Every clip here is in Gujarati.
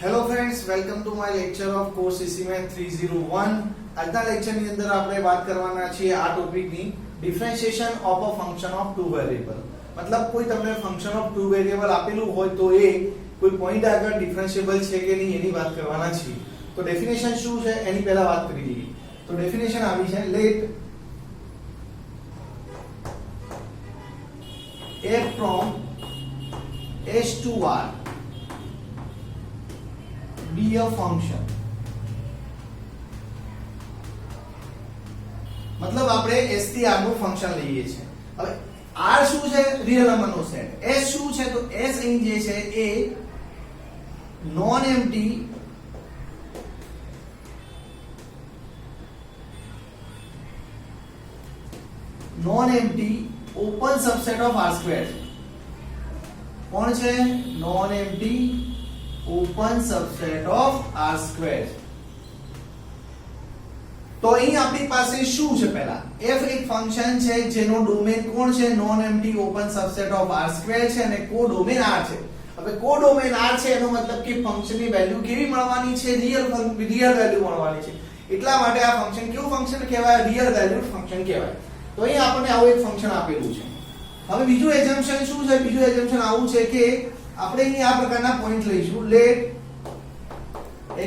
Hello friends, welcome to my lecture of course CC math 301. આજના લેક્ચરની અંદર આપણે વાત કરવાના છીએ આ ટોપિકની differentiation of a function of two variable. મતલબ કોઈ તમને ફંક્શન ઓફ ટુ વેરિયેબલ આપેલું હોય તો એ કોઈ પોઈન્ટ આગળ ડિફરન્શિયેબલ છે કે નહીં એની વાત કરવાના છીએ. તો ડેફિનેશન શું છે એની પહેલા વાત કરી લઈએ. તો ડેફિનેશન આવી છે, late f from s to r be a function. मतलब આપણે s થી r નું ફંક્શન લઈએ છીએ. હવે r શું છે? રિયલ નંબરનો સેટ. s શું છે? તો s અહીં જે છે એ non empty open subset of r square છે. કોણ છે? Non empty open subset of r square. તો અહીં આપણી પાસે શું છે? પહેલા f એક ફંક્શન છે જેનો ડોમેન કોણ છે? Non empty open subset of r square છે અને કોડોમેન r છે. હવે કોડોમેન r છે એનો મતલબ કે ફંક્શનની વેલ્યુ કેવી મળવાની છે? રિયલ વેલ્યુ મળવાની છે. એટલા માટે આ ફંક્શન કેવું ફંક્શન કહેવાય? રિયલ વેલ્યુ ફંક્શન કહેવાય. તો અહીં આપણને આવું એક ફંક્શન આપેલું છે. હવે બીજું એઝમ્પશન શું છે? બીજું એઝમ્પશન આવું છે કે આપણે અહીં આ પ્રકારના પોઈન્ટ લઈશું. Let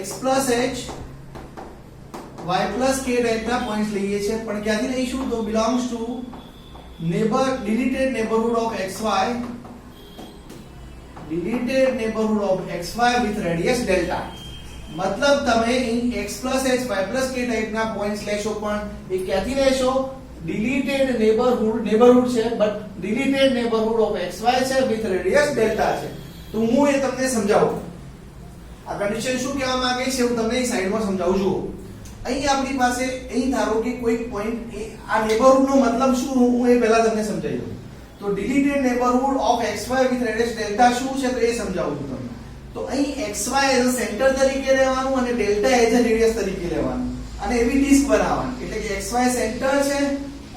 x h y k ટાઈપના પોઈન્ટ્સ લઈએ છીએ. પણ ક્યાંથી લઈશું? તો belongs to deleted neighborhood of xy with radius delta. મતલબ તમે અહીં x h y k ટાઈપના પોઈન્ટ્સ લેશો, પણ એ ક્યાંથી લેશો? deleted neighborhood છે, but deleted neighborhood of xy છે with radius delta છે. તો હું એ તમને સમજાવું. આ કન્ડિશન શું કહેવા માંગે છે હું તમને સાઈડમાં સમજાવું છું. અહીં આપણી પાસે અહીં ધારો કે કોઈ પોઈન્ટ આ નેબરહુડ નો મતલબ શું હું એ પહેલા તમને સમજાવી દઉં. તો deleted neighborhood of xy with radius delta શું છે તો એ સમજાવું છું તમને. તો અહીં xy એઝ અ સેન્ટર તરીકે લેવાનું અને delta એઝ અ રેડિયસ તરીકે લેવાનું અને એવી ડિસ્ક બનાવવાની. એટલે કે xy સેન્ટર છે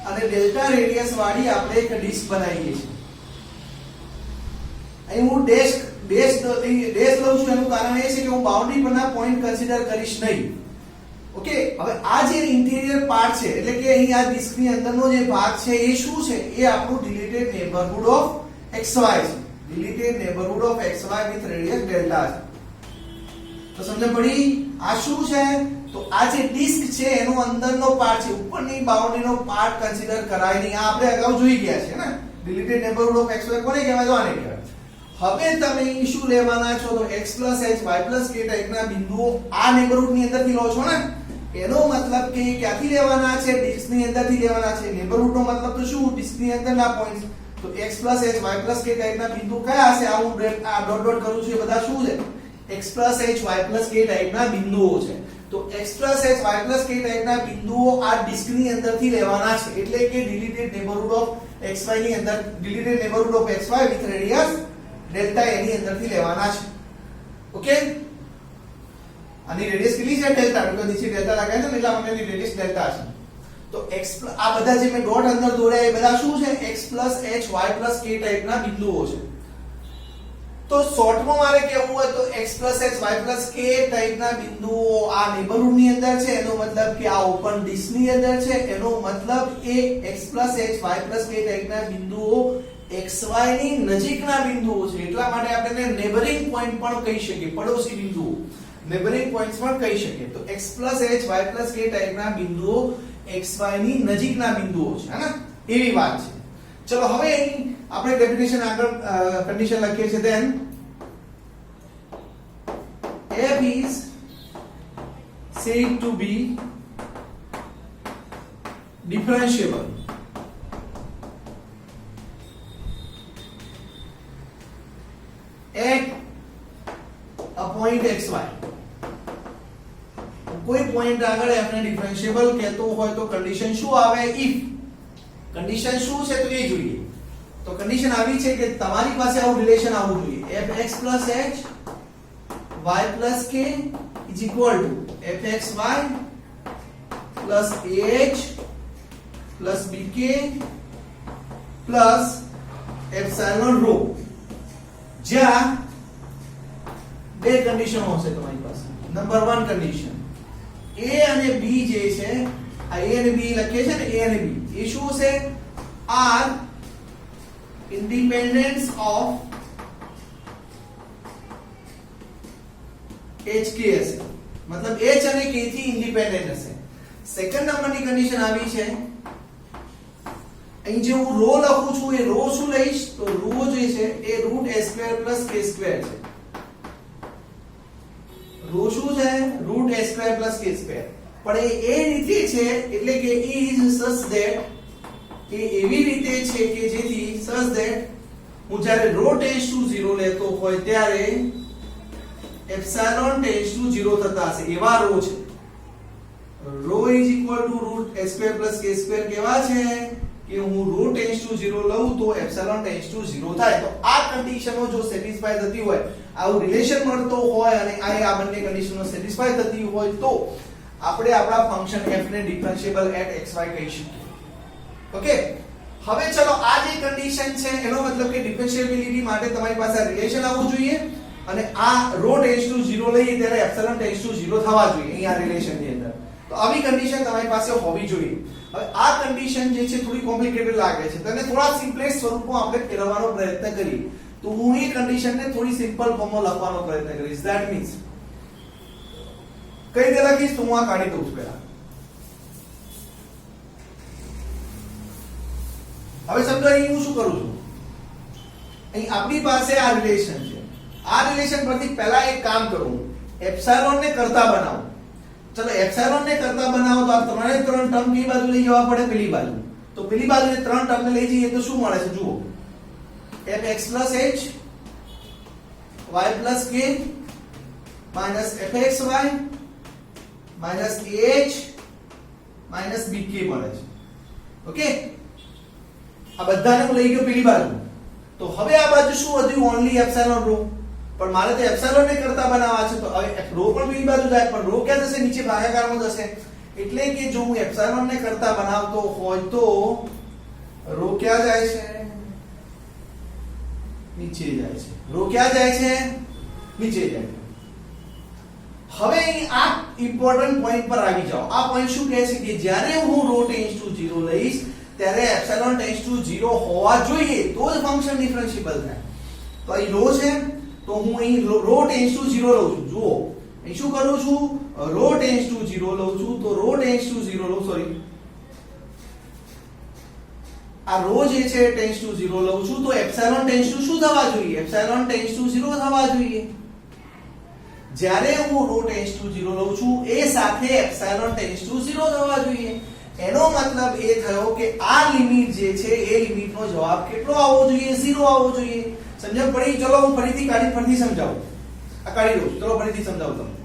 અને delta રેડિયસ વાળી આપણે એક ડિસ્ક બનાવીએ છીએ. અહીં હું ડેશ લઉં છું એનું કારણ એ છે કે હું બાઉન્ડરી પરના પોઈન્ટ કન્સિડર કરીશ નહીં. ઓકે, હવે આ જે ઇન્ટિરિયર પાર્ટ છે એટલે કે અહીં આ ડિસ્કની અંદરનો જે ભાગ છે એ શું છે? એ આપણું ડિલીટેડ નેબરહુડ ઓફ xy છે. Deleted neighbourhood of xy with radius delta છે. તો સમજ પડી? આ શું છે? તો આ જે ડિસ્ક છે એનો અંદરનો પાર્ટ છે, ઉપરની બાઉન્ડરીનો પાર્ટ કન્સિડર કરાય નહીં. આ આપણે અગાઉ જોઈ ગયા છે ને. ડિલીટેડ નેબરહુડ ઓફ xy કોને કહેવાય? તો આને કહેવાય. હવે તમે શું લેવાના છો? તો x h y k ટાઈપના બિંદુઓ આ નેબરહુડ ની અંદરથી લો છો ને. એનો મતલબ કે ક્યાંથી લેવાના છે? ડિસ્ક ની અંદરથી લેવાના છે. નેબરહુડ નો મતલબ તો શું? ડિસ્ક ની અંદરના પોઈન્ટ્સ. તો x h y k ટાઈપના બિંદુ કયા હશે? આ હું આ ડોટ ડોટ કરું છું એ બધા શું છે? x h y k ટાઈપના બિંદુઓ છે. તો x h y k ટાઈપના બિંદુઓ આ ડિસ્ક ની અંદરથી લેવાના છે. એટલે કે ડિલીટેડ નેબરહુડ ઓફ xy ની અંદર deleted neighbourhood of xy with radius delta એની અંદરથી લેવાના છે. ઓકે, આની રેડિયસ કેટલી છે? ડેલ્ટા. એટલે નીચે ડેલ્ટા લગાય છે એટલે આપણને રેડિયસ ડેલ્ટા છે. તો x આ બધા જે મેં ડોટ અંદર દોર્યા એ બધા શું છે? x h y k ટાઈપના બિંદુઓ છે. તો શોર્ટમાં મારે કહેવું હોય તો x h y k ટાઈપના બિંદુઓ આ નેબરહુડ ની અંદર છે. એનો મતલબ કે આ ઓપન ડિસ્ક ની અંદર છે. એનો મતલબ એ x h y k ટાઈપના બિંદુઓ xy ની નજીકના બિંદુઓ છે. એટલા માટે આપણે નેબરિંગ પોઈન્ટ પણ કહી શકીએ, પડોશી બિંદુઓ. નેબરિંગ પોઈન્ટ્સ પણ કહી શકીએ. તો x h y k ટાઈપના બિંદુઓ xy ની નજીકના બિંદુઓ છે, હે ને? એવી વાત છે. ચલો હવે અહીં આપણે ડેફિનેશન આગળ કન્ડિશન લખીએ છીએ. then f is said to be differentiable at a point xy. કોઈ પોઈન્ટ આગળ f ને ડિફરન્શિયેબલ કહેતો હોય તો કન્ડિશન શું આવે? if કન્ડિશન શું છે તો એ જોઈએ. તો કન્ડિશન આવી છે કે તમારી પાસે આવું રિલેશન આવવું જોઈએ. fx h y k is equal to fxy plus ah plus bk plus epsilon rho, જ્યાં બે કન્ડિશનો હશે તમારી પાસે. નંબર 1 કન્ડિશન, a અને b જે છે, આ a અને b લખીએ છે ને, a અને b એ શું છે? આર ઇન્ડિપેન્ડન્સ ઓફ HK હશે, મતલબ H અને K થી ઇન્ડિપેન્ડન્ટ હશે. સેકન્ડ નંબરની કન્ડિશન આવી છે, અહીં જે હું રો લખું છું એ રો શું લઈશ? તો રો જે છે એ √a² + k² છે. રો શું છે? √a² + k². પણ એ રીતે છે એટલે કે is such that, એ એવી રીતે છે કે જેથી such that હું જ્યારે રો ટેન્ડ્સ ટુ 0 લેતો હોય ત્યારે એપ્સિલોન ટેન્ડ્સ ટુ 0 થતા હશે એવા રો છે. રો √a² + k² કેવા છે કે હું રો ટેન્ડ્સ ટુ 0 લઉં તો એપ્સિલોન ટેન્ડ્સ ટુ 0 થાય. તો આ કન્ડિશનો જો સેટિસ્ફાય થતી હોય, આવું રિલેશન મળતો હોય અને આ બંને કન્ડિશનો સેટિસ્ફાય થતી હોય તો આપણે આપણા ફંક્શન f ને ડિફરન્શિયેબલ એટ xy કહી શકીએ. ઓકે, હવે ચલો આ જે કન્ડિશન છે એનો મતલબ કે ડિફરન્શિયેબિલિટી માટે તમારી પાસે રિલેશન આવવું જોઈએ અને આ રો ટેન્ડ્સ ટુ 0 લઈએ ત્યારે એપ્સિલોન ટેન્ડ્સ ટુ 0 થવા જોઈએ અહીં આ રિલેશનની અંદર. તો આવી કન્ડિશન તમારી પાસે હોવી જોઈએ. હવે આ કન્ડિશન જે છે થોડી કોમ્પ્લિકેટેડ લાગે છે, તેને થોડા સિમ્પલેસ્ટ સ્વરૂપમાં આપણે ફેરવવાનો પ્રયત્ન કરીએ. તો હું એ કન્ડિશનને થોડી સિમ્પલ ફોર્મમાં લખવાનો પ્રયત્ન કરીશ. ધેટ મીન્સ કઈ રીતે લખીશ તો હું આ કાઢી દઉં છું પહેલા. હવે સમજો અહીં હું શું કરું છું, અહીં આપણી પાસે આ રિલેશન છે. આ રિલેશન પરથી પહેલા એક કામ કરું, એપ્સિલોન ને કરતા બનાવું. ચલો એપ્સિલોન ને કરતા બનાવો તો આ ત્રણે ત્રણ ટર્મ કઈ બાજુ લઈ જવા પડે? પેલી બાજુ. તો પેલી બાજુ એ ત્રણ ટર્મ ને લઈ જઈએ તો શું મળે છે? જુઓ, fx + h y + k -fxy -ah bk મળે છે. ઓકે, આ બધાને હું લઈ ગયો પેલી બાજુ. તો હવે આ બાજુ શું વધ્યું? Only epsilon rho. પણ મારે તો એપ્સિલોન ને કરતા બનાવવા છે તો હવે રો પણ પેલી બાજુ જાય, પણ રો ક્યાં જશે? નીચે ભાગાકારમાં જશે. એટલે કે જો હું એપ્સિલોન ને કરતા બનાવતો હોય તો રો ક્યાં જાય છે? નીચે જાય છે. રો ક્યાં જાય છે? નીચે જાય છે. હવે અહીં આ ઇમ્પોર્ટન્ટ પોઈન્ટ પર આવી જાઓ. આ પોઈન્ટ શું કહે છે કે જ્યારે હું રો ટેન્ડ્સ ટુ 0 લઈશ ત્યારે એપ્સિલોન ટેન્ડ્સ ટુ 0 હોવા જોઈએ તો જ ફંક્શન ડિફરન્શિયેબલ થાય. તો અહીં રો છે તો હું અહીં રો ટેન્ડ્સ ટુ 0 લઉં છું. જુઓ, અહીં શું કરું છું? રો ટેન્ડ્સ ટુ 0 લઉં છું. તો રો ટેન્ડ્સ ટુ 0 લઉં, સોરી, આ રો જે છે ટેન્ડ્સ ટુ 0 લઉં છું તો એપ્સિલોન ટેન્ડ્સ ટુ શું થવા જોઈએ? એપ્સિલોન ટેન્ડ્સ ટુ 0 થવા જોઈએ. જ્યારે હું રો ટેન્ડ્સ ટુ 0 લઉં છું એ સાથે એપ્સિલોન ટેન્ડ્સ ટુ 0 થવા જોઈએ. એનો મતલબ એ થયો કે આ લિમિટ જે છે એ લિમિટનો જવાબ કેટલો આવવો જોઈએ? 0 આવવો જોઈએ. સમજણ પડી? ચલો હું ફરીથી સમજાવું. આ કાઢી દઉં. ચલો ફરીથી સમજાવું તમને.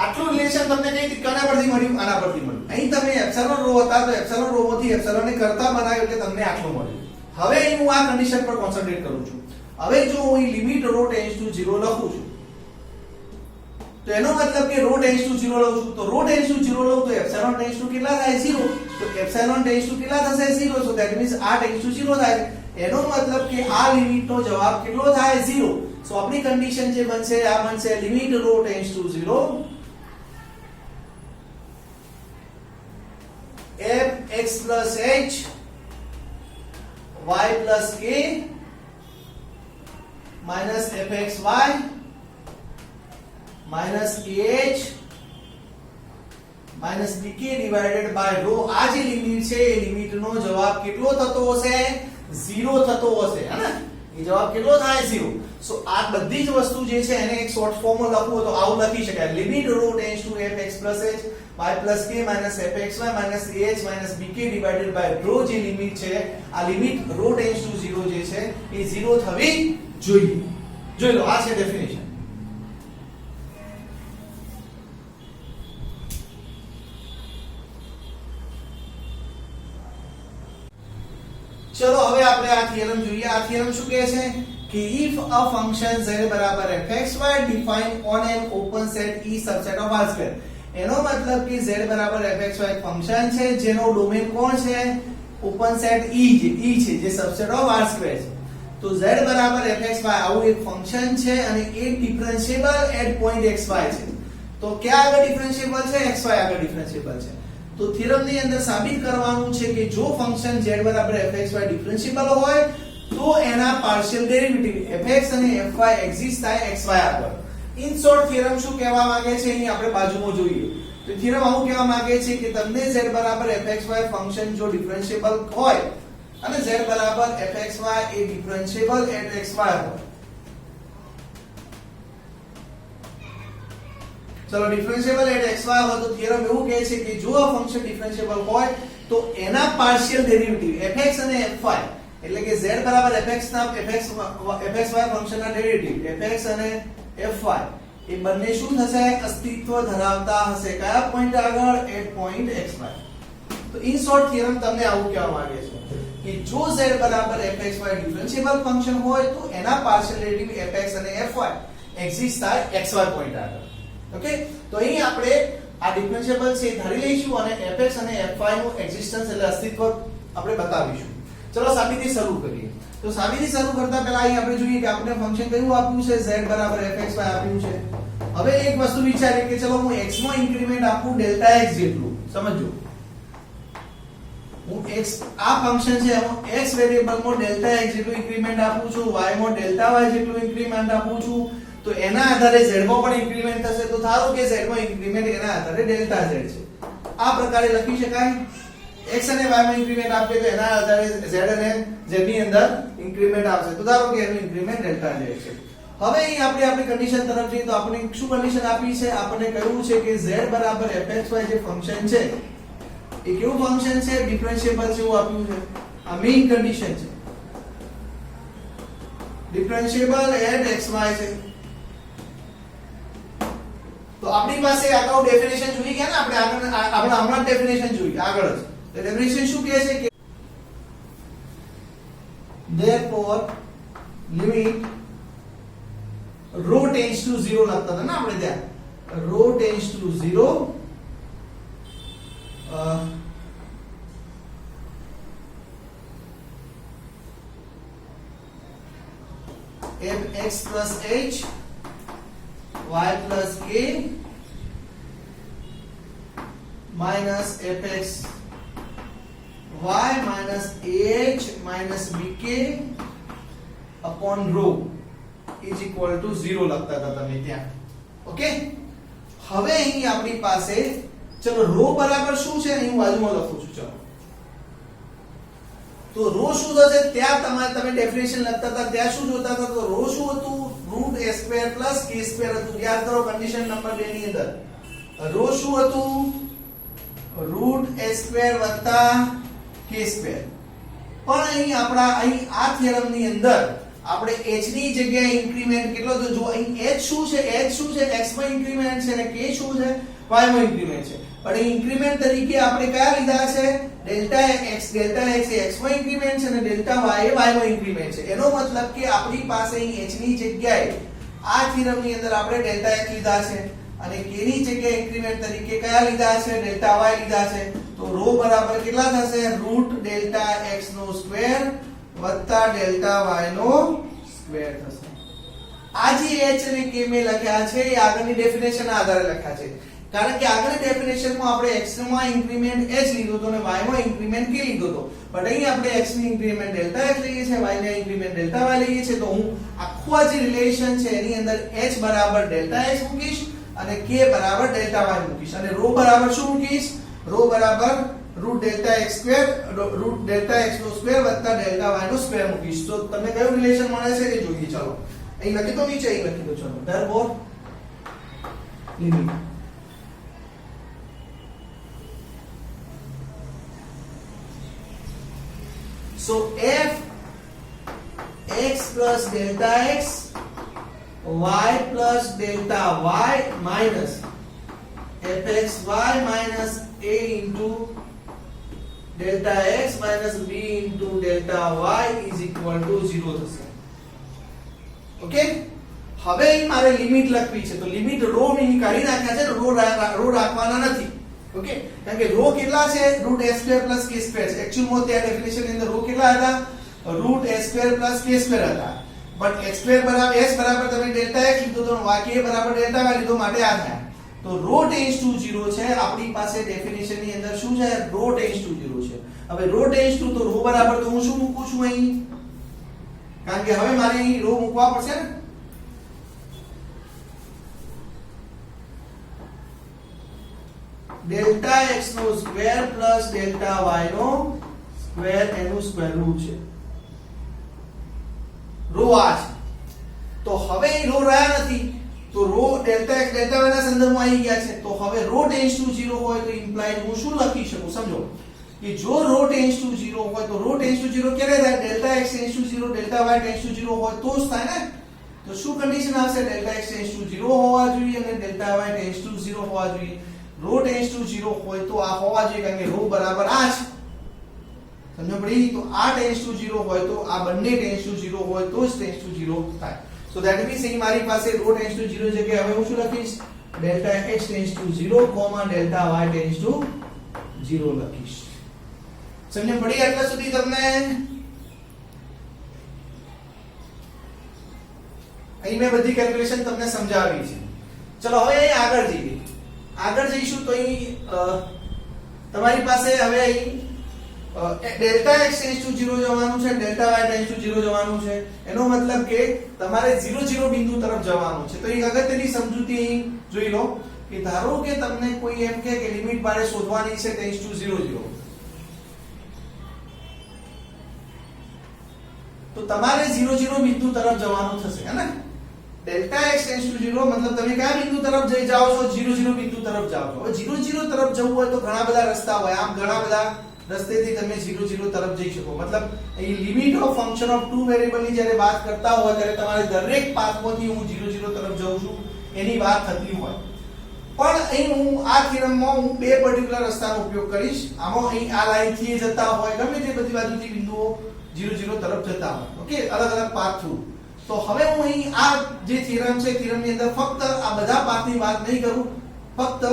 આટલું રિલેશન તમને કઈ કના પરથી મળ્યું? આના પરથી મળ્યું. અહીં તમે એપ્સિલોન રો હતા તો એપ્સિલોન રો માંથી એપ્સિલોન ને કરતા બનાવ્યો એટલે તમને આટલું મળ્યું. હવે અહીં હું આ કન્ડિશન પર કોન્સન્ટ્રેટ કરું છું. હવે જો હું લિમિટ રો ટેન્ડ્સ ટુ 0 લખું છું તો એનો મતલબ કે રો ટેન્ડ્સ ટુ 0 લઉં છું તો રો ટેન્ડ્સ ટુ 0 લઉં તો એપ્સિલોન ટેન્ડ્સ ટુ કેટલા થાય? 0. તો એપ્સિલોન ટેન્ડ્સ ટુ કેટલા થશે? 0. સો ધેટ મીન્સ આ ટેન્ડ્સ ટુ 0 થાય. એનો મતલબ કે આ લિમિટનો જવાબ કેટલો થાય? 0. સો આપણી કન્ડિશન જે બનશે આ બનશે limit rho tends to 0 fx + h y + k -fxy -ah bk divided by rho. આ જે લિમિટ છે એ લિમિટનો જવાબ કેટલો થતો હશે? 0 થતો હશે, હે ને? એ જવાબ કેટલો થાય? 0. સો આ બધી જ વસ્તુ જે છે એને એક શોર્ટ ફોર્મમાં લખવું હોય તો આવું લખી શકાય. Limit rho tends to fx + h y + k -fxy -ah bk divided by rho. જે લિમિટ છે આ લિમિટ રો ટેન્ડ્સ ટુ 0 જે છે એ 0 થવી જોઈએ. જોઈ લો, આ છે ડેફિનેશન. ચલો હવે આપણે આ થિયરમ જોઈએ. આ થિયરમ શું કહે છે કે if a function z = fxy defined on an open set E subset of R2. એનો મતલબ કે z = fxy એક ફંક્શન છે જેનો ડોમેન કોણ છે? ઓપન સેટ E છે, જે સબસેટ ઓફ R2 છે. તો z બરાબર fxy આવું એક ફંક્શન છે અને એ ડિફરન્શિયેબલ એટ પોઈન્ટ xy છે. તો ક્યાં આગળ ડિફરન્શિયેબલ છે? xy આગળ ડિફરન્શિયેબલ છે. તો થિયરમ ની અંદર સાબિત કરવાનું છે કે જો ફંક્શન z બરાબર fxy ડિફરન્શિયેબલ હોય તો એના પાર્શિયલ ડેરિવેટિવ fx અને fy એક્ઝિસ્ટ થાય xy આગળ. ઇન શોર્ટ થિયરમ શું કહેવા માંગે છે અહીં આપણે બાજુમાં જોઈએ. તો થિયરમ આવું કહેવા માંગે છે કે તમને z બરાબર fxy ફંક્શન જો ડિફરન્શિયેબલ હોય અને z બરાબર fxy એ ડિફરન્શિયેબલ એટ xy હોય. ચલો ડિફરન્શિયેબલ એટ xy હોય તો થિયરમ એવું કહે છે કે જો આ ફંક્શન ડિફરન્શિયેબલ હોય તો એના પાર્શિયલ ડેરિવેટિવ fx અને fy એટલે કે z બરાબર fxy ફંક્શનના ડેરિવેટિવ fx અને fy એ બંને શું થશે? અસ્તિત્વ ધરાવતા હશે. કયા પોઈન્ટ આગળ? At point xy. તો ઇન શોર્ટ થિયરમ તમને આવું કહેવા માંગે છે કે જો z બરાબર fxy ડિફરન્શિયેબલ ફંક્શન હોય તો એના પાર્શિયલ ડેરિવેટિવ fx અને fy એક્ઝિસ્ટ થાય xy પોઈન્ટ આગળ. ઓકે, તો અહીં આપણે આ ડિફરન્શિયેબલ છે ધારી લઈશું અને fx અને fy નું એક્ઝિસ્ટન્સ એટલે અસ્તિત્વ આપણે બતાવીશું. ચલો સાબિતી શરૂ કરીએ. તો સાબિતી શરૂ કરતા પહેલા અહીં આપણે જોઈએ કે આપણે ફંક્શન કયું આપ્યું છે? z બરાબર fxy આપ્યું છે. હવે એક વસ્તુ વિચારીએ કે ચલો હું x માં ઇન્ક્રીમેન્ટ આપું ડેલ્ટા x જેટલું. સમજો હું x આ ફંક્શન છે હું x વેરીએબલ માં ડેલ્ટા x જેટલું ઇન્ક્રીમેન્ટ આપું છું, y માં ડેલ્ટા y જેટલું ઇન્ક્રીમેન્ટ આપું છું. તો એના આધારે z માં પણ ઇન્ક્રીમેન્ટ થશે. તો ધારો કે z માં ઇન્ક્રીમેન્ટ એના આધારે ડેલ્ટા z છે. આ પ્રકારે લખી શકાય. x અને y માં ઇન્ક્રીમેન્ટ આપે તો એના આધારે z અને z ની અંદર ઇન્ક્રીમેન્ટ આવશે. તો ધારો કે એનું ઇન્ક્રીમેન્ટ ડેલ્ટા z છે. હવે અહીં આપણે આપણી કન્ડિશન તરફ જઈએ તો આપણે શું કન્ડિશન આપી છે? આપણને કહ્યું છે કે z બરાબર fxy જે ફંક્શન છે એ કેવું ફંક્શન છે? ડિફરન્શિયેબલ છે એવું આપ્યું છે. આ મેઈન કન્ડિશન છે. ડિફરન્શિયેબલ એટ xy છે. તો આપણી પાસે અગાઉ ડેફિનેશન જોઈ ગયા ને આપણે હમણાં ડેફિનેશન જોઈ આગળ જ. તો ડેફિનેશન શું કહે છે કે therefore limit rho tends to 0 લખતા હતા ને આપણે ત્યાં rho tends to 0 mx plus h y plus k minus fx y minus ah minus bk upon rho is equal to 0 લખતા હતા તમે ત્યાં. ઓકે, હવે અહીં આપણી પાસે ચલો rho બરાબર શું છે અહીં બાજુમાં લખું છું. ચલો તો rho શું થશે? ત્યાં તમે ડેફિનેશન લખતા હતા ત્યાં શું જોતા હતા? તો rho શું હતું? √a² + k² હતું. યાદ કરો કન્ડિશન નંબર 2 ની અંદર rho શું હતું? √a² + k². પણ અહીં આ થિયરમ ની અંદર આપણે h ની જગ્યાએ ઇન્ક્રીમેન્ટ કેટલો તો જો અહીં h શું છે? x માં ઇન્ક્રીમેન્ટ છે અને k શું છે? y માં ઇન્ક્રીમેન્ટ છે. પણ અહીં ઇન્ક્રીમેન્ટ તરીકે આપણે કયા લીધા છે? ડેલ્ટા x એ x માં ઇન્ક્રીમેન્ટ છે અને ડેલ્ટા y એ y માં ઇન્ક્રીમેન્ટ છે. એનો મતલબ કે આપણી પાસે અહીં h ની જગ્યાએ આ થિયરમ ની અંદર આપણે ડેલ્ટા x લીધા છે અને k ની જગ્યાએ ઇન્ક્રીમેન્ટ તરીકે કયા લીધા છે? ડેલ્ટા y લીધા છે. તો rho બરાબર કેટલા થશે? √Δx² વત્તા ડેલ્ટા y નો સ્ક્વેર થશે. આ જે h અને k મેં લખ્યા છે એ આગળની ડેફિનેશન ના આધારે લખ્યા છે. કારણ કે આગળની ડેફિનેશનમાં આપણે x માં ઇન્ક્રીમેન્ટ h લીધો તો અને y માં ઇન્ક્રીમેન્ટ k લીધો તો. પણ અહીં આપણે x ની ઇન્ક્રીમેન્ટ ડેલ્ટા x લઈએ છીએ, y ની ઇન્ક્રીમેન્ટ ડેલ્ટા y લઈએ છીએ. તો હું આખું આ જે રિલેશન છે એની અંદર h બરાબર ડેલ્ટા x મૂકીશ અને k બરાબર ડેલ્ટા y મૂકીશ અને rho બરાબર શું મૂકીશ? rho બરાબર √Δx² વત્તા ડેલ્ટા y નો સ્ક્વેર મૂકીશ. તો તમને કયું રિલેશન મળે છે એ જોઈએ. ચાલો અહીં લખી દો, નીચે અહીં લખી દો. ચલો therefore limit so f x plus delta x y plus delta y minus fx y minus a into delta x minus b into delta y is equal to 0 થશે. ઓકે, હવે અહીં મારે લિમિટ લખવી છે. તો લિમિટ રો ની કાઢી નાખ્યા છે, રો રાખવાના નથી. ઓકે, કારણ કે રો કેટલા છે? √a² + k² છે. એક્ચ્યુઅલ માં ત્યાં ડેફિનેશન ની અંદર રો કેટલા હતા? Root a square plus k square હતા, બટ x સ્ક્વેર બરાબર s બરાબર તમે ડેલ્ટા x લીધો તો y બરાબર ડેલ્ટા y લીધો માટે આ થયા. તો રો ટેન્ડ્સ ટુ 0 છે, આપણી પાસે ડેફિનેશન ની અંદર શું છે, રો ટેન્ડ્સ ટુ 0 છે. હવે રો ટેન્ડ્સ ટુ તો રો બરાબર તો હું શું મૂકું છું અહીં, કારણ કે હવે મારે અહીં રો મૂકવા પડશે ને. ડેલ્ટા x નો સ્ક્વેર પ્લસ ડેલ્ટા y નો સ્ક્વેર એનું સ્ક્વેર રૂટ છે. રો આ છે. તો હવે અહીં રો રહ્યા નથી, તો rho delta x delta y ના સંદર્ભમાં આવી ગયા છે. તો હવે રો ટેન્ડ્સ ટુ 0 હોય તો ઇમ્પ્લાઇડ હું શું લખી શકું, સમજો કે જો રો ટેન્ડ્સ ટુ 0 હોય તો રો ટેન્ડ્સ ટુ 0 ક્યારે થાય, delta x tends to 0 delta y tends to 0 હોય તો જ થાય ને. તો શું કન્ડિશન આવશે, ડેલ્ટા x ટેન્ડ્સ ટુ 0 હોવા જોઈએ અને ડેલ્ટા y ટેન્ડ્સ ટુ 0 હોવા જોઈએ. રો ટેન્ડ્સ ટુ 0 હોય તો આ હોવા જોઈએ, કારણ કે રો બરાબર આ છે, સમજો પડી. તો આ ટેન્ડ્સ ટુ 0 હોય તો આ બંને ટેન્ડ્સ ટુ 0 હોય તો જ ટેન્ડ્સ ટુ 0 થાય. સો ધેટ મીન્સ અહીં મારી પાસે રો ટેન્ડ્સ ટુ 0 જગ્યાએ હવે હું શું લખીશ, delta x tends to 0, delta y tends to 0 લખીશ. સમજ પડી આટલા સુધી તમને? અહીં મેં બધી કેલ્ક્યુલેશન તમને સમજાવી છે. ચલો હવે આગળ જઈએ. આગળ જઈશું તો અહીં તમારી પાસે હવે અહીં ડેલ્ટા x ટેન્ડ્સ ટુ 0 જવાનું છે, ડેલ્ટા y ટેન્ડ્સ ટુ 0 જવાનું છે. એનો મતલબ કે તમારે 0 0 બિંદુ તરફ જવાનું છે. તો એક અગત્યની સમજૂતી અહીં જોઈ લો કે ધારો કે તમને કોઈ એમ કહે કે લિમિટ મારે શોધવાની છે ટેન્ડ્સ ટુ 0 0, તો તમારે 0 0 બિંદુ તરફ જવાનું થશે, હે ને. ડેલ્ટા x ટેન્ડ્સ ટુ 0 મતલબ તમે કયા બિંદુ તરફ જઈ જાઓ છો, 0 0 બિંદુ તરફ જાઓ છો. હવે 0 0 તરફ જવું હોય તો ઘણા બધા રસ્તા હોય, આમ ઘણા બધા રસ્તેથી તમે 0 0 તરફ જઈ શકો. મતલબ અહીં limit of function of two variable ની જ્યારે વાત કરતા હોય ત્યારે તમારે દરેક પાથમાંથી હું 0 0 તરફ જઉં છું એની વાત થતી હોય. પણ અહીં હું આ થિયરમમાં હું બે પર્ટિક્યુલર રસ્તાનો ઉપયોગ કરીશ. આમાં અહીં આ લાઈન થી જતા હોય, ગમે તે બધી બાજુથી બિંદુઓ 0 0 તરફ જતા હોય, ઓકે, અલગ અલગ પાથ થ્રુ. તો હવે હું અહીં આ જે થિયરમ છે, થિયરમની અંદર ફક્ત આ બધા પાથની વાત નહીં કરું, ફક્ત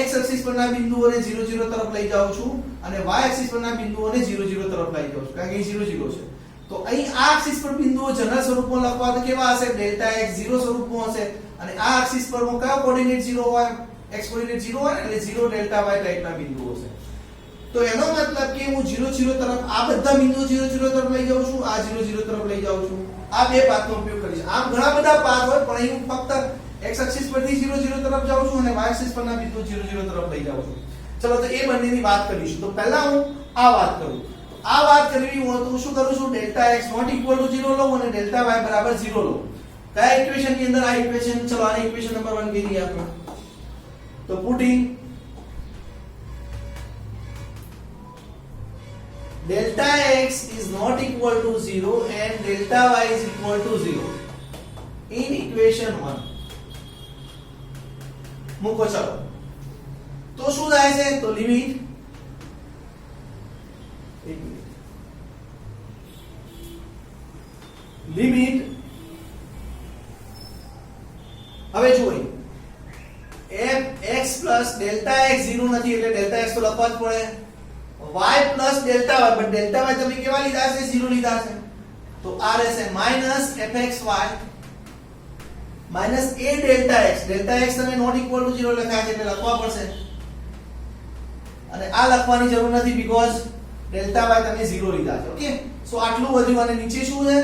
x એક્સિસ પરના બિંદુઓને 0 0 તરફ લઈ જાઉં છું અને y એક્સિસ પરના બિંદુઓને 0 0 તરફ લઈ જાઉં છું, કારણ કે 0 0 છે. તો અહીં આ એક્સિસ પર બિંદુઓ જનરલ સ્વરૂપમાં લખવા તો કેવા હશે, ડેલ્ટા x 0 સ્વરૂપમાં હશે અને આ એક્સિસ પર કયો કોઓર્ડિનેટ 0 હોય, x કોઓર્ડિનેટ 0 હોય એટલે 0 ડેલ્ટા y ટાઈપના બિંદુઓ હશે. તો એનો મતલબ કે હું 0 0 તરફ આ બધા બિંદુઓ 0 0 તરફ લઈ જાઉં છું, આ 0 0 તરફ લઈ જાઉં છું. આ બે પાથનો ઉપયોગ કરીશ. આમ ઘણા બધા પાથ હોય, પણ અહીં હું ફક્ત x એક્સિસ પરથી 0 0 તરફ જાઉં છું અને y એક્સિસ પરના બિંદુ 0 0 તરફ લઈ જાઉં છું. ચલો તો એ બંનેની વાત કરીશું. તો પહેલા હું આ વાત કરું. આ વાત કરવી હોય તો હું શું કરું છું, delta x not equal to 0 લઉં અને ડેલ્ટા y બરાબર 0 લઉં. કયા ઇક્વેશન ની અંદર? આ ઇક્વેશન. ચલો આને ઇક્વેશન નંબર 1 કહીએ આપણે. તો putting delta x is not equal to 0 and delta y is equal to 0 in equation 1 મૂકો. ચલો તો શું થાય છે, તો લિમિટ હવે જુઓ x plus delta x 0 નથી એટલે delta x તો લખવા જ પડે. y plus delta y, but delta y તમે કેવા લીધા છે, 0 લીધા છે. તો આ રહેશે minus fxy minus a delta x. delta x તમે not equal to 0 લખ્યા છે એટલે લખવા પડશે અને આ લખવાની જરૂર નથી because delta y તમે 0 લીધા છે, ઓકે. સો આટલું વધ્યું અને નીચે શું છે,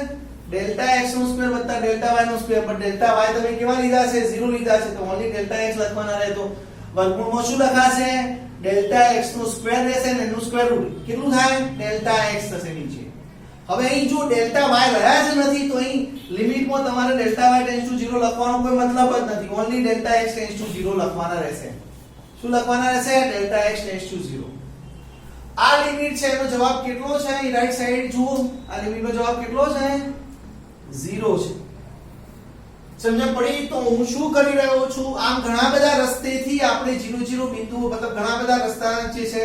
delta x નો સ્ક્વેર વત્તા delta y નો સ્ક્વેર, પણ delta y તમે કેવા લીધા છે, 0 લીધા છે. તો ઓન્લી delta x લખવાના રહે. તો વર્ગમૂળમાં શું લખાશે, ડેલ્ટા x નો સ્ક્વેર રહેશે અને એનું સ્ક્વેર રૂટ કેટલું થાય, ડેલ્ટા x થશે નીચે. હવે અહીં જો ડેલ્ટા y રહ્યા જ નથી તો અહીં લિમિટમાં તમારે ડેલ્ટા y ટેન્ડ્સ ટુ 0 લખવાનો કોઈ મતલબ જ નથી. Only delta x tends to 0 લખવાના રહેશે. શું લખવાના રહેશે, ડેલ્ટા x ટેન્ડ્સ ટુ 0. આ લિમિટ છે, એનો જવાબ કેટલો છે, અહીં રાઈટ સાઈડ જુઓ. આ લિમિટનો જવાબ કેટલો છે, 0 છે. સમજ પડી? તો હું શું કરી રહ્યો છું, આમ ઘણા બધા રસ્તેથી આપણે 0 0 બિંદુઓ, મતલબ ઘણા બધા રસ્તા જે છે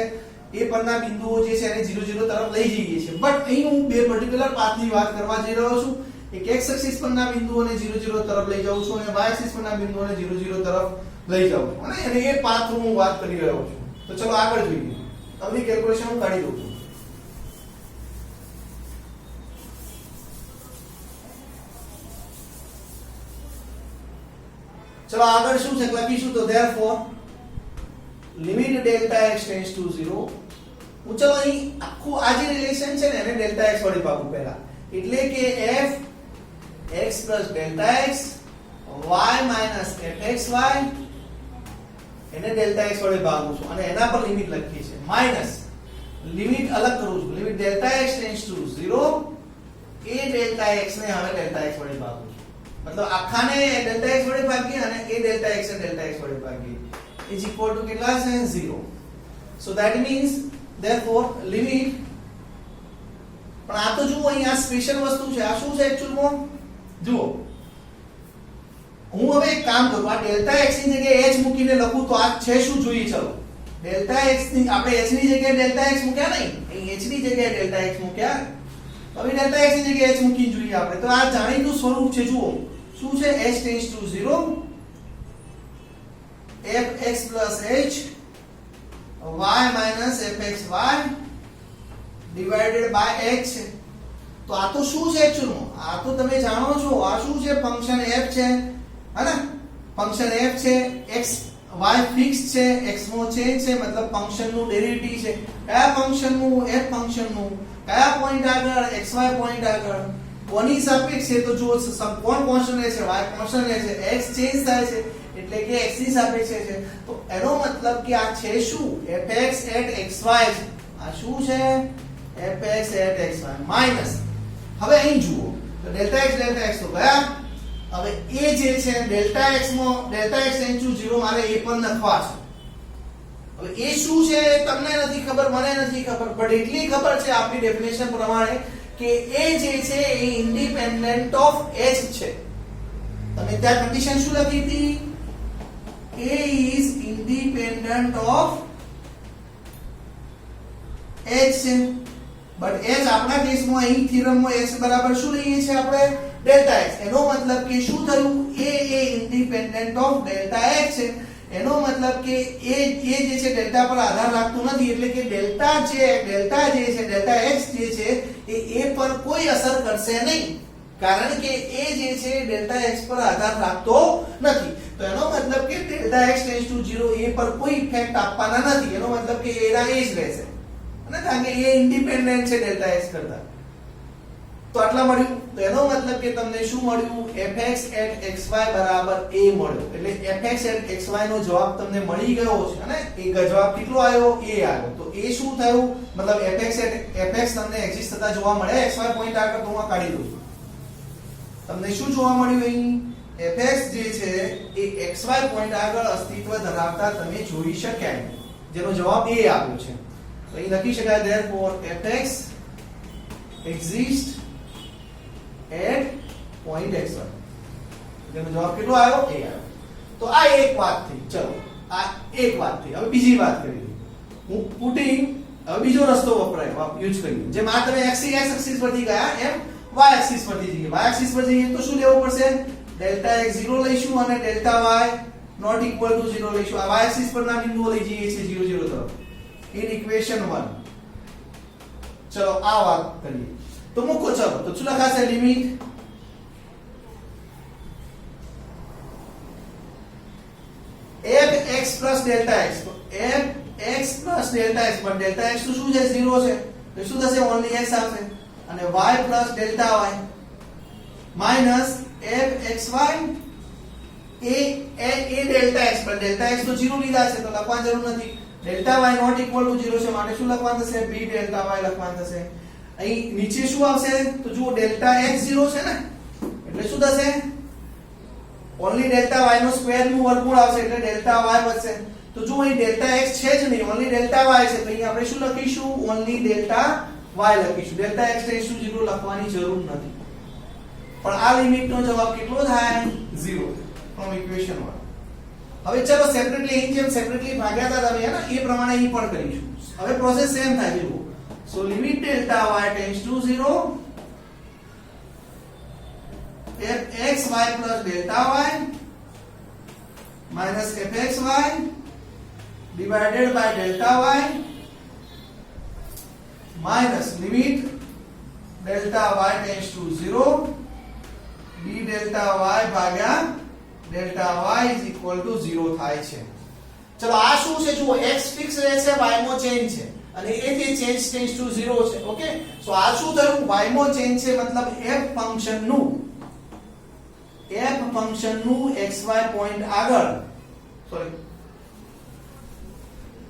એ પરના બિંદુઓ જે છે એને 0 0 તરફ લઈ જઈએ છીએ. બટ અહીં હું બે પર્ટિક્યુલર પાથની વાત કરવા જઈ રહ્યો છું. એક x એક્સિસ પરના બિંદુઓને 0 0 તરફ લઈ જાઉં છું અને y એક્સિસ પરના બિંદુઓને 0 0 તરફ લઈ જાઉં છું અને એ પાથ હું વાત કરી રહ્યો છું. તો ચલો આગળ જોઈએ. અવની કેલ્ક્યુલેશન હું કાઢી દઉં છું. ચલો આગળ શું છે લખીશું તો therefore limit delta x tends to 0. હું ચલો અહીં આખું આ જે રિલેશન છે ને એને ડેલ્ટા x વડે ભાગું પહેલા, એટલે કે f x delta x y fxy એને ડેલ્ટા x વડે ભાગું છું અને એના પર લિમિટ લખી છે માઈનસ લિમિટ અલગ કરું છું, limit delta x tends to 0 A delta x ને હવે ડેલ્ટા x વડે ભાગું છું, મતલબ આખાને ડેલ્ટા x વડે ભાગીએ અને એ ડેલ્ટા x ને ડેલ્ટા x વડે ભાગીએ is equal to કેટલા છે 0. so that means therefore limit, પણ આ તો જુઓ અહીંયા સ્પેશિયલ વસ્તુ છે, આ શું છે એક્ચ્યુઅલમાં જુઓ, હું હવે એક કામ કરું, આ ડેલ્ટા x ની જગ્યાએ h મૂકીને લખું તો આ છે શું જોઈએ, ચલો ડેલ્ટા x ની આપણે h ની જગ્યાએ ડેલ્ટા x મૂક્યા નહીં, અહીં h ની જગ્યાએ ડેલ્ટા x મૂક્યા, હવે ડેલ્ટા x ની જગ્યાએ h મૂકીને જોઈએ આપણે, તો આ જાણીતું સ્વરૂપ છે, જુઓ શું છે h tends to 0 fx h y fxy divided by x છે. તો આ તો શું છે એક્ચ્યુઅલમાં, આ તો તમે જાણો છો આ શું છે, ફંક્શન f છે, હે ફંક્શન f છે, x y ફિક્સ છે, x નો ચેન્જ છે, મતલબ ફંક્શન નું ડેરિવેટિવ છે, કયા ફંક્શન નું, f ફંક્શન નું, કયા પોઈન્ટ આગળ, xy પોઈન્ટ આગળ, કોની સાપેક્ષે, તો જો કોણ કોન્સ્ટન્ટ રહે છે, y કોન્સ્ટન્ટ રહે છે, x ચેન્જ થાય છે એટલે કે x ની સાપેક્ષે છે, તો એનો મતલબ કે આ છે શું fx at xy છે, આ શું છે fx at xy માઈનસ, હવે અહીં જુઓ તો ડેલ્ટા x તો ગયા, હવે એ જે છે ડેલ્ટા x માં ડેલ્ટા x ટેન્ડ્સ ટુ 0 મારે એ પણ લખવા છે, હવે એ શું છે તમને નથી ખબર, મને નથી ખબર, પણ એટલી ખબર છે આપણી ડેફિનેશન પ્રમાણે કે એ જે છે એ ઇન્ડિપેન્ડન્ટ ઓફ h છે. તમે ત્યાં કન્ડિશન શું લખી હતી, a is independent of h છે, બટ h આપણા કેસમાં અહીં થિયરમમાં h બરાબર શું લઈએ છીએ આપણે ડેલ્ટા x, એનો મતલબ કે શું થયું a independent of delta x છે, એનો મતલબ કે એ જે છે ડેલ્ટા પર આધાર રાખતું નથી, એટલે કે ડેલ્ટા જે છે ડેલ્ટા x જે છે એ a પર કોઈ અસર કરશે નહીં, કારણ કે એ જે છે ડેલ્ટા x પર આધાર રાખતો નથી, તો એનો મતલબ કે ડેલ્ટા x ટેન્ડ્સ ટુ 0 એ પર કોઈ ઇફેક્ટ આપવાના નથી, એનો મતલબ કે એ ના એ જ રહેશે, અને કારણ કે એ ઇન્ડિપેન્ડન્ટ છે ડેલ્ટા x કરતા, તો આટલા મળ્યું, તો એનો મતલબ કે તમને શું મળ્યું fx at xy બરાબર a મળ્યો, એટલે fx at xy નો જવાબ તમને મળી ગયો છે, અને એ જવાબ કેટલો આવ્યો a આવ્યો, તો એ શું થયું મતલબ fx તમને એક્ઝિસ્ટ થતા જોવા મળે xy પોઈન્ટ આગળ, તો હું કાઢી દઉં, તમને શું જોવા મળ્યું અહીં fx જે છે એ xy પોઈન્ટ આગળ અસ્તિત્વ ધરાવતા તમે જોઈ શક્યા, જેનો જવાબ a આવ્યો છે, તો અહીં લખી શકાય therefore fx exists at point xy, જેનો જવાબ કેટલો આવ્યો a આવ્યો. તો આ એક વાત થઈ, ચલો આ એક વાત થઈ, હવે બીજી વાત કરીએ, હું પુટિંગ હવે બીજો રસ્તો વપરાય યુઝ કરીએ, જેમ આ તમે x એક્સિસ પરથી ગયા એમ y એક્સિસ પરથી જઈએ, y એક્સિસ પર જઈએ તો શું લેવું પડશે ડેલ્ટા x 0 લઈશું અને delta y not equal to 0 લઈશું, આ y એક્સિસ પરના બિંદુઓ લઈ જઈએ છીએ 0 0 તરફ ઇન ઇક્વેશન 1. ચલો આ વાત કરીએ તો મૂકો, ચલો તો શું લખાશે લિમિટ fx ડેલ્ટા x, તો fx ડેલ્ટા x, પણ ડેલ્ટા x તો શું છે 0 છે, તો શું થશે ઓન્લી x આવશે, અને y delta y minus fxy એ ડેલ્ટા x, પણ ડેલ્ટા x તો 0 લીધા છે તો લખવાની જરૂર નથી, delta y not equal to 0 છે માટે શું લખવાનું થશે b ડેલ્ટા y લખવાનું થશે, અહીં નીચે શું આવશે તો જુઓ ડેલ્ટા x 0 છે ને એટલે શું થશે ઓન્લી ડેલ્ટા y નો સ્ક્વેર નું વર્ગમૂળ આવશે એટલે ડેલ્ટા y વધશે, તો જો અહીં ડેલ્ટા x છે જ નહીં ઓન્લી ડેલ્ટા y છે, તો અહીં આપણે શું લખીશું ઓન્લી ડેલ્ટા y લખીશું, ડેલ્ટા x ટેન્ડ્સ ટુ 0 લખવાની જરૂર નથી, પણ આ લિમિટ નો જવાબ કેટલો થાય 0 ફ્રોમ ઇક્વેશન 1. હવે ચલો સેપરેટલી અહીં જેમ સેપરેટલી ભાગ્યા હતા તમે એ પ્રમાણે અહીં પણ કરીશું, હવે પ્રોસેસ સેમ થાય છે, so limit delta y tends to 0 fxy delta y minus fxy divided by delta y minus limit delta y tends to 0 d delta y ભાગ્યા delta y is equal to 0 થાય છે. ચલો આ શું છે જુઓ, x ફિક્સ રહે છે, y માં ચેન્જ છે અને એ જે ચેન્જ ટેન્ડ્સ ટુ 0 છે. ઓકે, સો આ શું થયું, y માં ચેન્જ છે મતલબ f ફંક્શન નું xy પોઈન્ટ આગળ, સોરી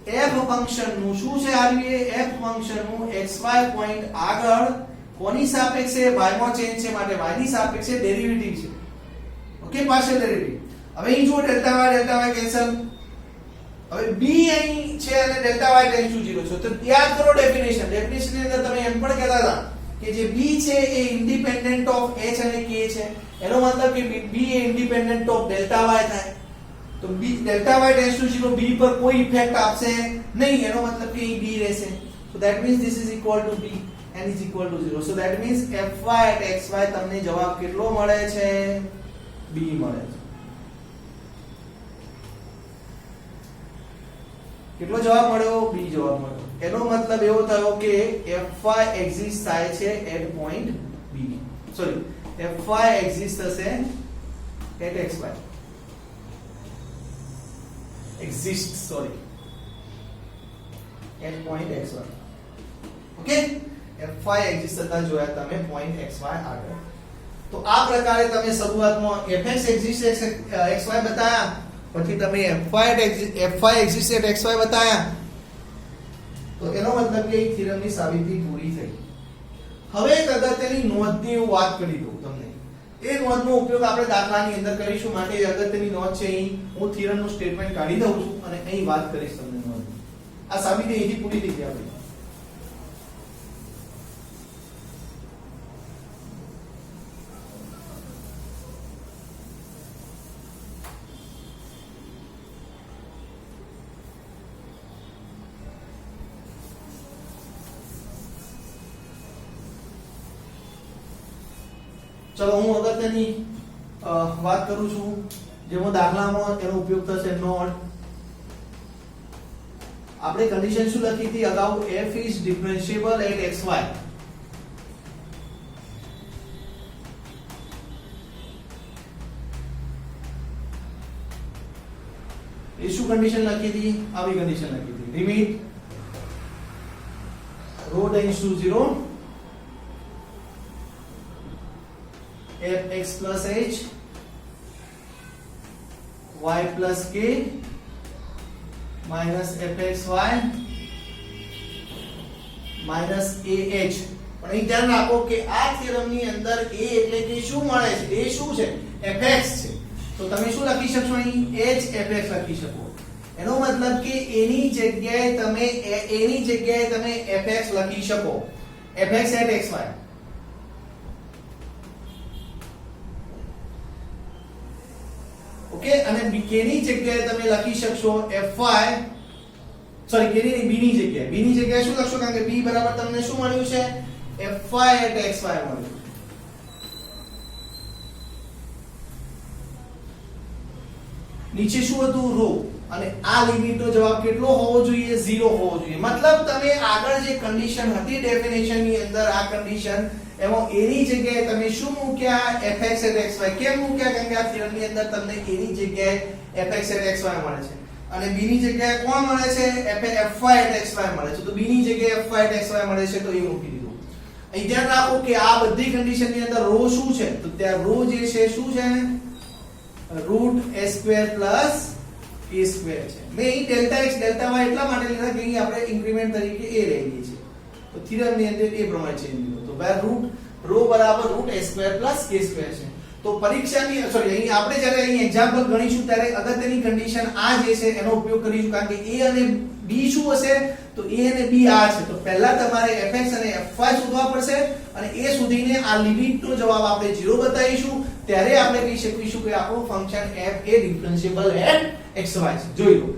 f ફંક્શન નું શું છે આરવી, f ફંક્શન નું xy પોઈન્ટ આગળ કોની સાપેક્ષે, y માં ચેન્જ છે માટે y ની સાપેક્ષે ડેરિવેટિવ છે. Okay, partial derivative. હવે અહીં જુઓ ડેલ્ટા y કેન્સલ. હવે b અહીં છે અને ડેલ્ટા y ટેન્ડ્સ ટુ 0 છે. તો યાદ કરો ડેફિનેશન ની અંદર તમે એમ પણ કહેતા હતા કે જે b છે એ ઇન્ડિપેન્ડન્ટ ઓફ h અને k છે. એનો મતલબ કે b A independent of delta y થાય. તો b delta y tends to 0 b પર કોઈ ઇફેક્ટ આપશે નહીં. એનો મતલબ કે અહીં b રહેશે. So that means this is equal to b and is equal to 0. So that means fy at xy તમને જવાબ કેટલો મળે છે, b મળે છે. કેટલો જવાબ મળ્યો, b જવાબ મળ્યો. એનો મતલબ એવો થયો કે fy એક્ઝિસ્ટ થાય છે at point b. Sorry, fy exist થશે at xy. Exist sorry at point xy. Okay, fy exist થતા જોયા તમે પોઈન્ટ xy આગળ. તો આ પ્રકારે તમે શરૂઆતમાં fx એક્ઝિસ્ટ xy બતાયા, પછી તમે fy એક્ઝિસ્ટ એટ xy બતાયા. તો એનો મતલબ કે આ થિયરમની સાબિતી પૂરી થઈ. હવે એક અગત્યની નોંધની હું વાત કરી દઉં તમને. એ નોંધનો ઉપયોગ આપણે દાખલાની અંદર કરીશું. માટે અગત્યની નોંધ છે, અહીં હું થિયરમનું સ્ટેટમેન્ટ કાઢી દઉં છું અને અહીં વાત કરીશ તમને નોંધ. આ સાબિતી અહીંથી પૂરી થઈ ગઈ આપણી. ચલો હું અગત્યની વાત કરું છું. જેમાં દાખલામાં એનો ઉપયોગ થશે નોટ. આપણે કન્ડિશન શું લખી હતી અગાઉ, f is differentiable at xy. એ શું કન્ડિશન લખી હતી, આવી કન્ડિશન લખી હતી, limit rho tends to 0 fx plus h y plus k minus fxy minus ah. પણ અહીં ધ્યાન રાખો કે આ થિયરમની અંદર a એટલે કે શું મળે છે, એ શું છે, fx છે. તો તમે શું લખી શકશો, અહીં h fx લખી શકો. એનો મતલબ કે એની જગ્યાએ તમે fx લખી શકો, fx at xy. ઓકે, અને k ની જગ્યાએ તમે લખી શકશો fy, સોરી k ની b ની જગ્યાએ શું લખશો, કારણ કે b બરાબર તમને શું મળ્યું છે, fy at xy મળ્યું. નીચે શું હતું, રો. અને આ લિમિટનો જવાબ કેટલો હોવો જોઈએ, 0 હોવો જોઈએ. મતલબ તમે આગળ જે કન્ડિશન હતી ડેફિનેશન ની અંદર, આ કન્ડિશન એમાં a ની જગ્યાએ તમે શું મૂક્યા, fx at xy. કેમ મૂક્યા, કારણ કે આ થિયરમની અંદર તમને a ની જગ્યાએ fx at xy મળે છે અને b ની જગ્યાએ કોણ મળે છે, fy at xy મળે છે. તો b ની જગ્યાએ fy at xy મળે છે તો એ મૂકી દીધું. અહીં ધ્યાન રાખો કે આ બધી કન્ડિશન ની અંદર રો શું છે, તો ત્યાં રો જે છે શું છે, root a square plus a square છે. મેં અહીં ડેલ્ટા x ડેલ્ટા y એટલા માટે લીધા કે અહીં આપણે ઇન્ક્રીમેન્ટ તરીકે a લઈ લઈએ છીએ. તો થિયરમ ની અંદર એ પ્રમાણે ચેન્જ કર્યો. તો બાય રૂટ રો બરાબર root a square plus k square છે. તો પરીક્ષાની સોરી અહીં આપણે જ્યારે અહીં એક્ઝામ્પલ ગણીશું ત્યારે અગત્યની કન્ડિશન આ જે છે એનો ઉપયોગ કરીશું, કારણ કે a અને b શું હશે, તો a અને b આ છે. તો પહેલા તમારે fx અને fy શોધવા પડશે અને એ સુધીને આ લિમિટનો જવાબ આપણે 0 બતાવીશું. ત્યારે આપણે કહી શકીશું કે આપણું ફંક્શન f એ ડિફરન્શિયેબલ એટ xy છે. જોઈ લો.